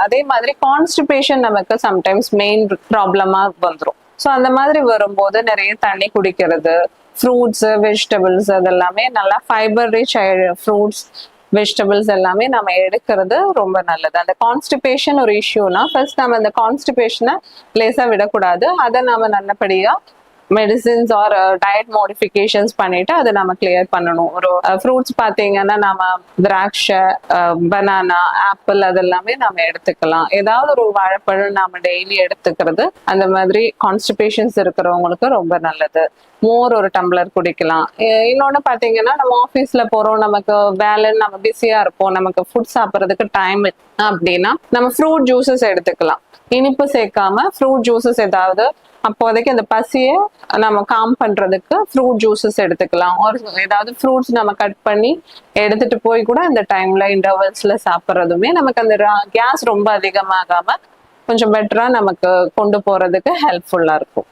அதே மாதிரி கான்ஸ்டிபேஷன் நமக்கு சம்டைம்ஸ் மெயின் ப்ராப்ளமா வந்துடும். ஸோ அந்த மாதிரி வரும்போது நிறைய தண்ணி குடிக்கிறது, ஃப்ரூட்ஸ் வெஜிடபிள்ஸ் அதெல்லாமே நல்லா ஃபைபர் ரிச் ஃப்ரூட்ஸ் வெஜிடபிள்ஸ் எல்லாமே நம்ம எடுக்கிறது ரொம்ப நல்லது. அந்த கான்ஸ்டிபேஷன் ஒரு இஷ்யூனா ஃபர்ஸ்ட் நம்ம அந்த கான்ஸ்டிபேஷனை லேசா விடக்கூடாது. அதை நம்ம நல்லபடியா மெடிசின்ஸ் ஆர் டயட் மாடிஃபிகேஷன்ஸ் பண்ணிட்டு அதை நம்ம கிளியர் பண்ணணும். ஒரு ஃப்ரூட்ஸ் பார்த்தீங்கன்னா நம்ம திராட்சை, பனானா, ஆப்பிள் அதெல்லாமே நம்ம எடுத்துக்கலாம். ஏதாவது ஒரு வாழைப்பழம் நம்ம டெய்லி எடுத்துக்கிறது அந்த மாதிரி கான்ஸ்டிபேஷன்ஸ் இருக்கிறவங்களுக்கு ரொம்ப நல்லது. மோர் ஒரு டம்ளர் குடிக்கலாம். இன்னொன்று பார்த்தீங்கன்னா நம்ம ஆஃபீஸ்ல போறோம், நமக்கு வேலைன்னு நம்ம பிஸியா இருப்போம், நமக்கு ஃபுட் சாப்பிட்றதுக்கு டைம் அப்படின்னா நம்ம ஃப்ரூட் ஜூஸஸ் எடுத்துக்கலாம். இனிப்பு சேர்க்காம ஃப்ரூட் ஜூஸஸ் ஏதாவது அப்போதைக்கு அந்த பசியை நம்ம காம் பண்றதுக்கு ஃப்ரூட் ஜூஸஸ் எடுத்துக்கலாம். ஒரு ஏதாவது ஃப்ரூட்ஸ் நம்ம கட் பண்ணி எடுத்துட்டு போய் கூட அந்த டைம்ல இன்டர்வல்ஸ்ல சாப்பிட்றதுமே நமக்கு அந்த கேஸ் ரொம்ப அதிகமாகாம கொஞ்சம் பெட்டரா நமக்கு கொண்டு போறதுக்கு ஹெல்ப்ஃபுல்லா இருக்கும்.